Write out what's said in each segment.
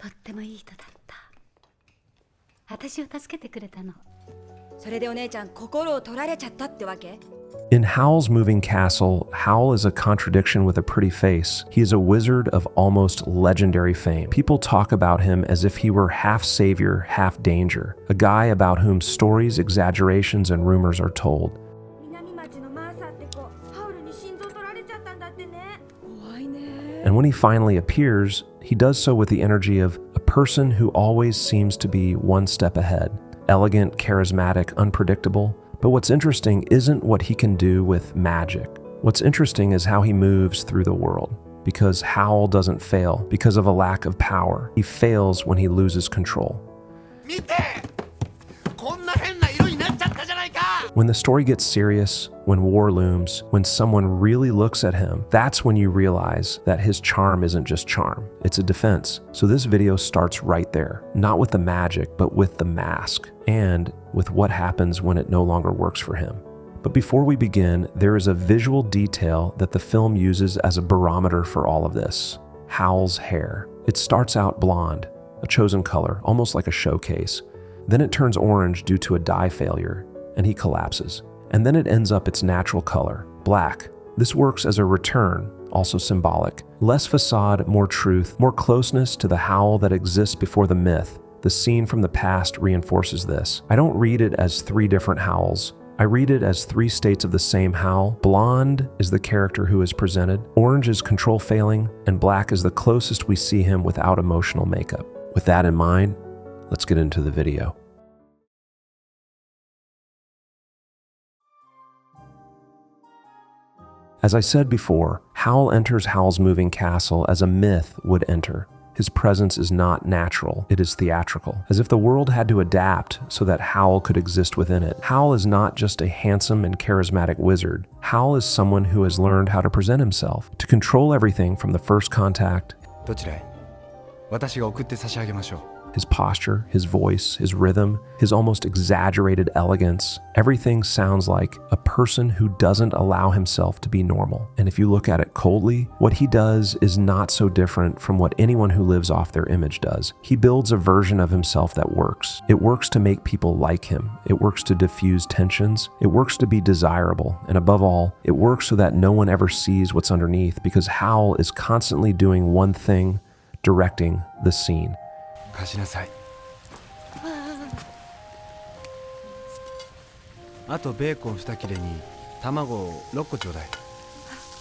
ってもいい人だった。私を助けてくれたの。それでお姉ちゃん心を取られちゃったってわけ？ In Howl's moving castle, Howl is a contradiction with a pretty face. He is a wizard of almost legendary fame. People talk about him as if he were half savior, half danger, a guy about whom stories, exaggerations, and rumors are told. And when he finally appears, he does so with the energy of a person who always seems to be one step ahead. Elegant, charismatic, unpredictable. But what's interesting isn't what he can do with magic. What's interesting is how he moves through the world. Because Howl doesn't fail because of a lack of power. He fails when he loses control. When the story gets serious, when war looms, when someone really looks at him, that's when you realize that his charm isn't just charm, it's a defense. So this video starts right there, not with the magic, but with the mask, and with what happens when it no longer works for him. But before we begin, there is a visual detail that the film uses as a barometer for all of this. Howl's hair. It starts out blonde, a chosen color, almost like a showcase. Then it turns orange due to a dye failure, and he collapses. And then it ends up its natural color, black. This works as a return, also symbolic. Less facade, more truth, more closeness to the Howl that exists before the myth. The scene from the past reinforces this. I don't read it as three different Howls. I read it as three states of the same Howl. Blonde is the character who is presented, orange is control failing, and black is the closest we see him without emotional makeup. With that in mind, let's get into the video. As I said before, Howl enters Howl's moving castle as a myth would enter. His presence is not natural, it is theatrical, as if the world had to adapt so that Howl could exist within it. Howl is not just a handsome and charismatic wizard. Howl is someone who has learned how to present himself, to control everything from the first contact. どちらへ？私が送って差し上げましょう。 His posture, his voice, his rhythm, his almost exaggerated elegance, everything sounds like a person who doesn't allow himself to be normal. And if you look at it coldly, what he does is not so different from what anyone who lives off their image does. He builds a version of himself that works. It works to make people like him. It works to diffuse tensions. It works to be desirable. And above all, it works so that no one ever sees what's underneath, because Howl is constantly doing one thing, directing the scene. 貸しなさい。あとベーコン2切れに卵6個ちょうだい。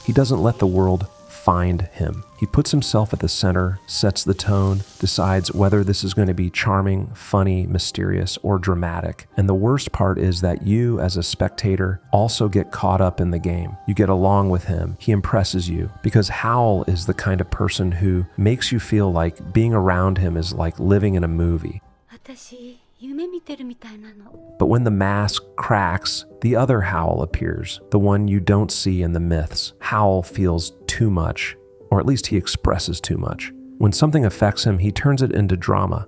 He doesn't let the world find him. He puts himself at the center, sets the tone, decides whether this is going to be charming, funny, mysterious, or dramatic. And the worst part is that you, as a spectator, also get caught up in the game. You get along with him. He impresses you, because Howl is the kind of person who makes you feel like being around him is like living in a movie. 私、夢見てるみたいなの。 But when the mask cracks, the other Howl appears, the one you don't see in the myths. Howl feels too much, or at least he expresses too much. When something affects him, he turns it into drama.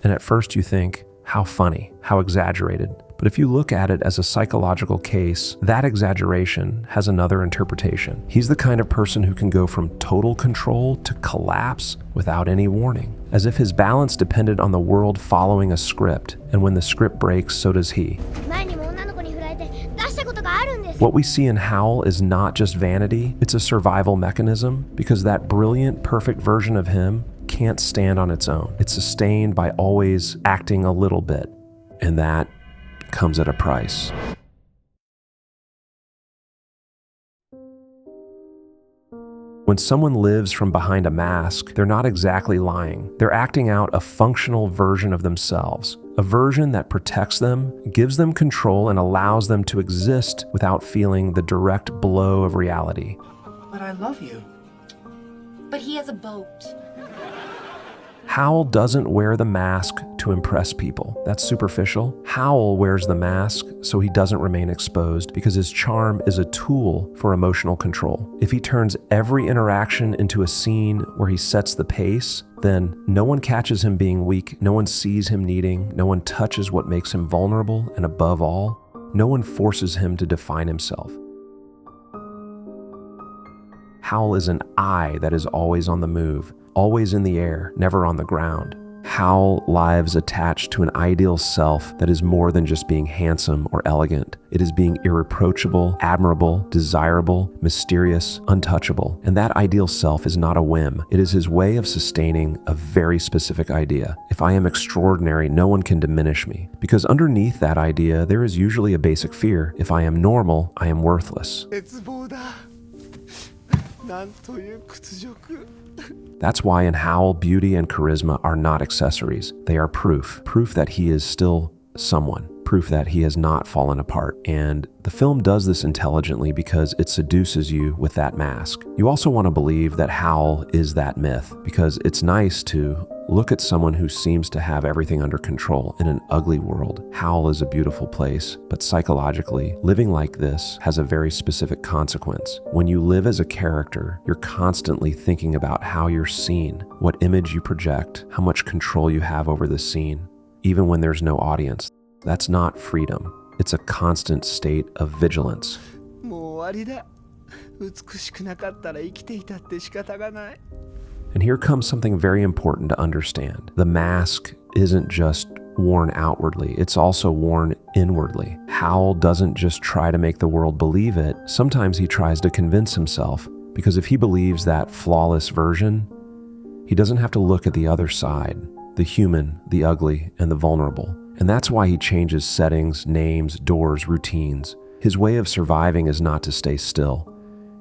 And at first you think, how funny, how exaggerated. But if you look at it as a psychological case, that exaggeration has another interpretation. He's the kind of person who can go from total control to collapse without any warning, as if his balance depended on the world following a script, and when the script breaks, so does he. What we see in Howl is not just vanity, it's a survival mechanism, because that brilliant, perfect version of him can't stand on its own. It's sustained by always acting a little bit, and that comes at a price. When someone lives from behind a mask, they're not exactly lying. They're acting out a functional version of themselves, a version that protects them, gives them control, and allows them to exist without feeling the direct blow of reality. But I love you. But he has a boat. Howl doesn't wear the mask to impress people. That's superficial. Howl wears the mask so he doesn't remain exposed, because his charm is a tool for emotional control. If he turns every interaction into a scene where he sets the pace, then no one catches him being weak, no one sees him needing, no one touches what makes him vulnerable, and above all, no one forces him to define himself. Howl is an I that is always on the move, always in the air, never on the ground. Howl lives attached to an ideal self that is more than just being handsome or elegant. It is being irreproachable, admirable, desirable, mysterious, untouchable. And that ideal self is not a whim. It is his way of sustaining a very specific idea. If I am extraordinary, no one can diminish me. Because underneath that idea, there is usually a basic fear. If I am normal, I am worthless. 絶望だ。なんという屈辱。 That's why in Howl, beauty and charisma are not accessories. They are proof. Proof that he is still someone. Proof that he has not fallen apart. And the film does this intelligently because it seduces you with that mask. You also want to believe that Howl is that myth because it's nice to look at someone who seems to have everything under control in an ugly world. Howl is a beautiful place, but psychologically, living like this has a very specific consequence. When you live as a character, you're constantly thinking about how you're seen, what image you project, how much control you have over the scene, even when there's no audience. That's not freedom. It's a constant state of vigilance. もう終わりだ。美しくなかったら生きていたって仕方がない。 And here comes something very important to understand. The mask isn't just worn outwardly, it's also worn inwardly. Howl doesn't just try to make the world believe it, sometimes he tries to convince himself, because if he believes that flawless version, he doesn't have to look at the other side, the human, the ugly, and the vulnerable. And that's why he changes settings, names, doors, routines. His way of surviving is not to stay still.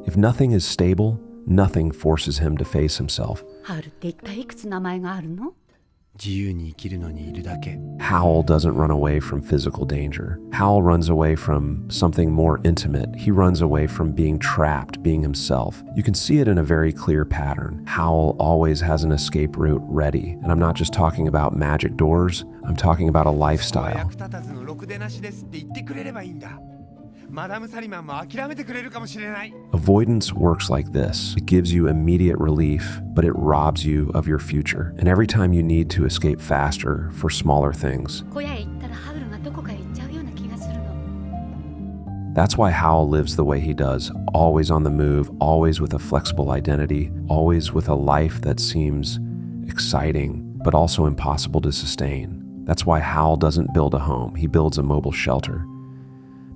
If nothing is stable, nothing forces him to face himself. ハウルって一体いくつ名前があるの？自由に生きるのにいるだけ。 Howl doesn't run away from physical danger. Howl runs away from something more intimate. He runs away from being trapped, being himself. You can see it in a very clear pattern. Howl always has an escape route ready. And I'm not just talking about magic doors. I'm talking about a lifestyle. 役立たずのろくでなしですって言ってくれればいいんだ。マダムサリマンも諦めてくれるかもしれない。 Avoidance works like this. It gives you immediate relief, but it robs you of your future. And every time you need to escape faster for smaller things. 小屋へ行ったらハウルがどこかへ行っちゃうような気がするの。 That's why Howl lives the way he does, always on the move, always with a flexible identity, always with a life that seems exciting, but also impossible to sustain. That's why Howl doesn't build a home, he builds a mobile shelter.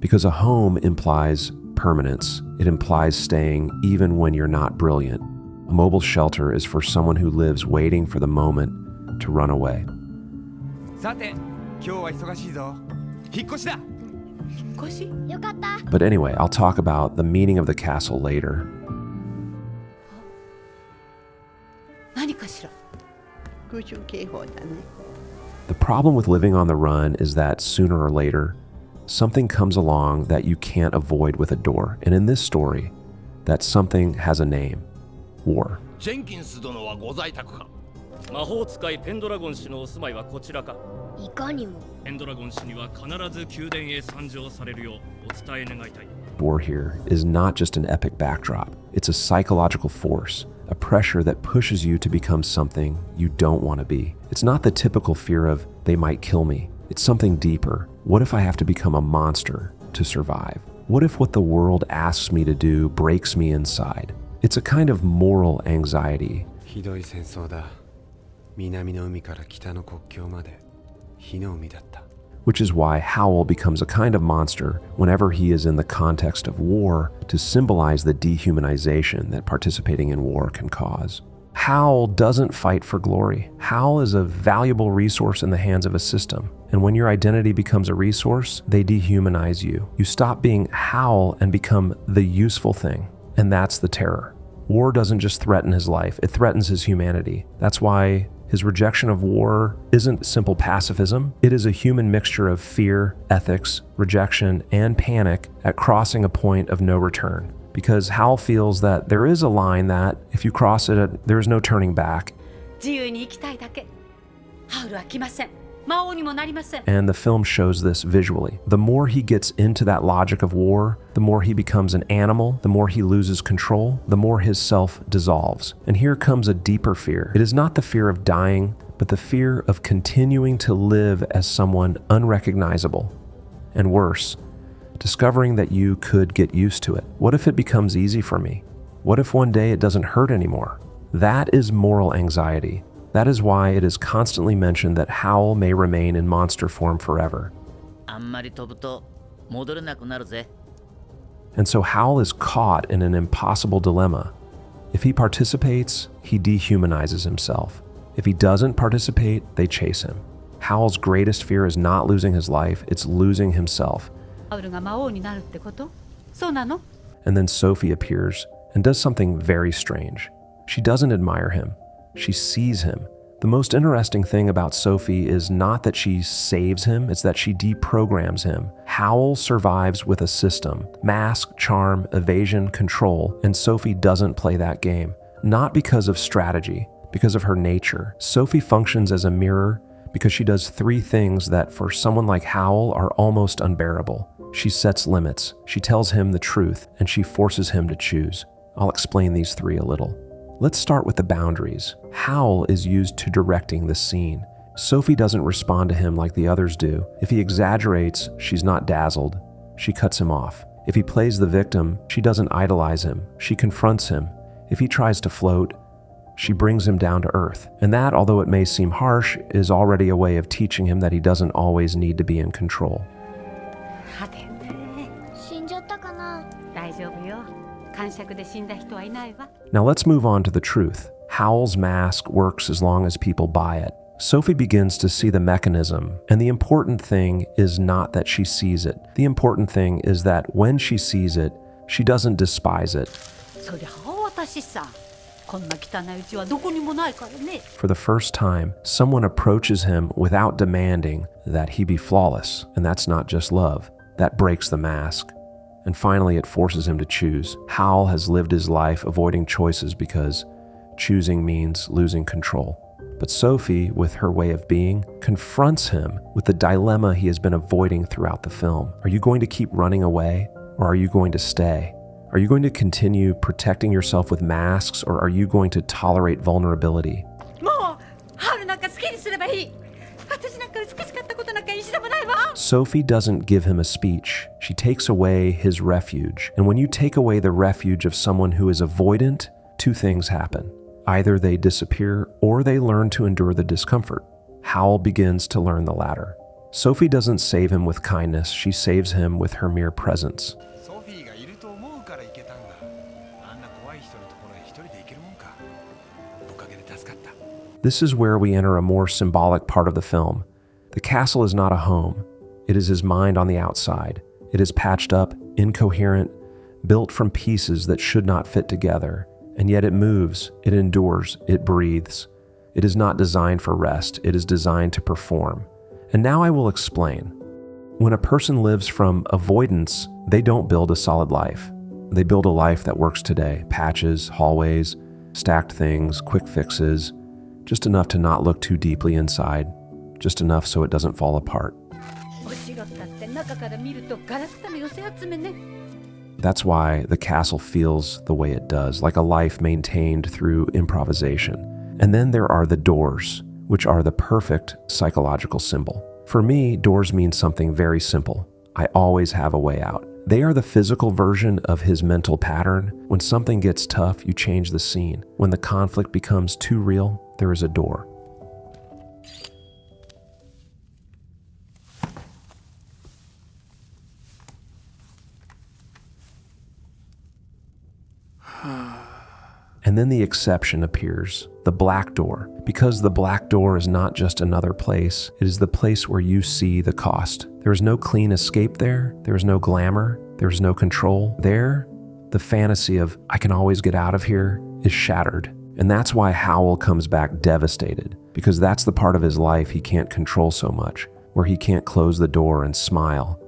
Because a home implies permanence. It implies staying even when you're not brilliant. A mobile shelter is for someone who lives waiting for the moment to run away. さて、今日は忙しいぞ。引っ越しだ。引っ越し？よかった。 But anyway, I'll talk about the meaning of the castle later. 何かしら？空襲警報だね。 The problem with living on the run is that sooner or later, something comes along that you can't avoid with a door. And in this story, that something has a name. War. ジェンキンス殿はご在宅か。魔法使いペンドラゴン氏のお住まいはこちらか。いかにも。ペンドラゴン氏には必ず宮殿へ参上されるようお伝え願いたい。War here is not just an epic backdrop. It's a psychological force, a pressure that pushes you to become something you don't want to be. It's not the typical fear of, they might kill me. It's something deeper. What if I have to become a monster to survive? What if what the world asks me to do breaks me inside? It's a kind of moral anxiety. ひどい戦争だ。南の海から北の国境まで火の海だった。 Which is why Howl becomes a kind of monster whenever he is in the context of war to symbolize the dehumanization that participating in war can cause. Howl doesn't fight for glory. Howl is a valuable resource in the hands of a system. And when your identity becomes a resource, they dehumanize you. You stop being Howl and become the useful thing. And that's the terror. War doesn't just threaten his life, it threatens his humanity. That's why his rejection of war isn't simple pacifism. It is a human mixture of fear, ethics, rejection, and panic at crossing a point of no return. Because Howl feels that there is a line that, if you cross it, there is no turning back. 自由に生きたいだけ。ハウルは来ません。魔王にもなりません。 And the film shows this visually. The more he gets into that logic of war, the more he becomes an animal, the more he loses control, the more his self dissolves. And here comes a deeper fear. It is not the fear of dying, but the fear of continuing to live as someone unrecognizable. And worse, discovering that you could get used to it. What if it becomes easy for me? What if one day it doesn't hurt anymore? That is moral anxiety. That is why it is constantly mentioned that Howl may remain in monster form forever. あんまり飛ぶと戻れなくなるぜ。 And so Howl is caught in an impossible dilemma. If he participates, he dehumanizes himself. If he doesn't participate, they chase him. Howl's greatest fear is not losing his life, it's losing himself. ハウルが魔王になるってこと？そうなの？ And then Sophie appears and does something very strange. She doesn't admire him. She sees him. The most interesting thing about Sophie is not that she saves him, it's that she deprograms him. Howl survives with a system: mask, charm, evasion, control, and Sophie doesn't play that game. Not because of strategy, because of her nature. Sophie functions as a mirror because she does three things that for someone like Howl are almost unbearable. She sets limits, she tells him the truth, and she forces him to choose. I'll explain these three a little. Let's start with the boundaries. Howl is used to directing the scene. Sophie doesn't respond to him like the others do. If he exaggerates, she's not dazzled. She cuts him off. If he plays the victim, she doesn't idolize him. She confronts him. If he tries to float, she brings him down to earth. And that, although it may seem harsh, is already a way of teaching him that he doesn't always need to be in control. はてね。死んじゃったかな。大丈夫よ。感触で死んだ人はいないわ。 Now let's move on to the truth. Howl's mask works as long as people buy it. Sophie begins to see the mechanism, and the important thing is not that she sees it. The important thing is that when she sees it, she doesn't despise it. そりゃ私さ。こんな汚いうちはどこにもないからね。 For the first time, someone approaches him without demanding that he be flawless, and that's not just love. That breaks the mask. And finally, it forces him to choose. Howl has lived his life avoiding choices because choosing means losing control. But Sophie, with her way of being, confronts him with the dilemma he has been avoiding throughout the film. Are you going to keep running away, or are you going to stay? Are you going to continue protecting yourself with masks, or are you going to tolerate vulnerability? もうハウルなんか好きにすればいい。私なんか美しかったことなんか一度もないわ。 Sophie doesn't give him a speech. She takes away his refuge. And when you take away the refuge of someone who is avoidant, two things happen. Either they disappear or they learn to endure the discomfort. Howl begins to learn the latter. Sophie doesn't save him with kindness. She saves him with her mere presence. ソフィーがいると思うから行けたんだ。あんな怖い人のところへ一人で行けるもんか。おかげで助かった。 This is where we enter a more symbolic part of the film. The castle is not a home. It is his mind on the outside. It is patched up, incoherent, built from pieces that should not fit together. And yet it moves, it endures, it breathes. It is not designed for rest. It is designed to perform. And now I will explain. When a person lives from avoidance, they don't build a solid life. They build a life that works today. Patches, hallways, stacked things, quick fixes, just enough to not look too deeply inside, just enough so it doesn't fall apart. お城だって中から見るとガラクタの寄せ集めね。 That's why the castle feels the way it does, like a life maintained through improvisation. And then there are the doors, which are the perfect psychological symbol. For me, doors mean something very simple. I always have a way out. They are the physical version of his mental pattern. When something gets tough, you change the scene. When the conflict becomes too real, there is a door. And then the exception appears, the black door. Because the black door is not just another place, it is the place where you see the cost. There is no clean escape there. There is no glamour. There is no control. There, the fantasy of, I can always get out of here, is shattered. And that's why Howl comes back devastated, because that's the part of his life he can't control so much, where he can't close the door and smile.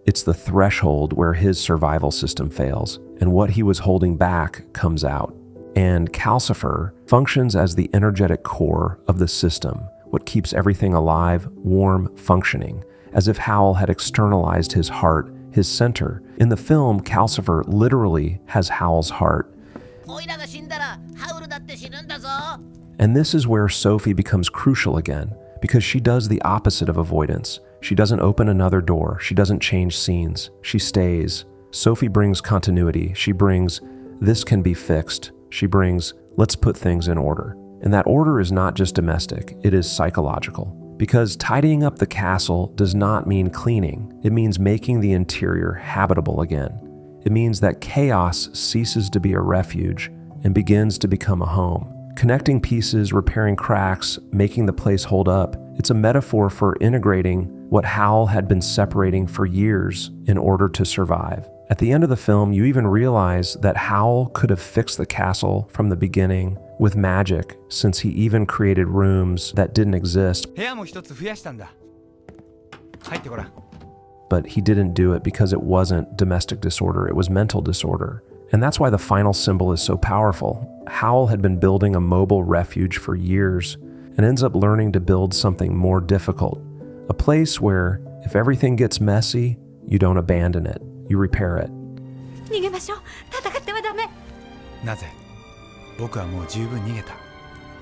It's the threshold where his survival system fails, and what he was holding back comes out. And Calcifer functions as the energetic core of the system, what keeps everything alive, warm, functioning, as if Howl had externalized his heart, his center. In the film, Calcifer literally has Howl's heart. オイラが死んだらハウルだって死ぬんだぞ。 And this is where Sophie becomes crucial again, because she does the opposite of avoidance. She doesn't open another door. She doesn't change scenes. She stays. Sophie brings continuity. She brings this can be fixed. She brings, let's put things in order. And that order is not just domestic, it is psychological. Because tidying up the castle does not mean cleaning. It means making the interior habitable again. It means that chaos ceases to be a refuge and begins to become a home. Connecting pieces, repairing cracks, making the place hold up. It's a metaphor for integrating what Howl had been separating for years in order to survive. At the end of the film, you even realize that Howl could have fixed the castle from the beginning with magic, since he even created rooms that didn't exist. 部屋も一つ増やしたんだ。入ってごらん。 But he didn't do it because it wasn't domestic disorder, it was mental disorder. And that's why the final symbol is so powerful. Howl had been building a mobile refuge for years and ends up learning to build something more difficult. A place where, if everything gets messy, you don't abandon it, you repair it. 逃げましょう。戦ってはダメ。なぜ？僕はもう十分逃げた。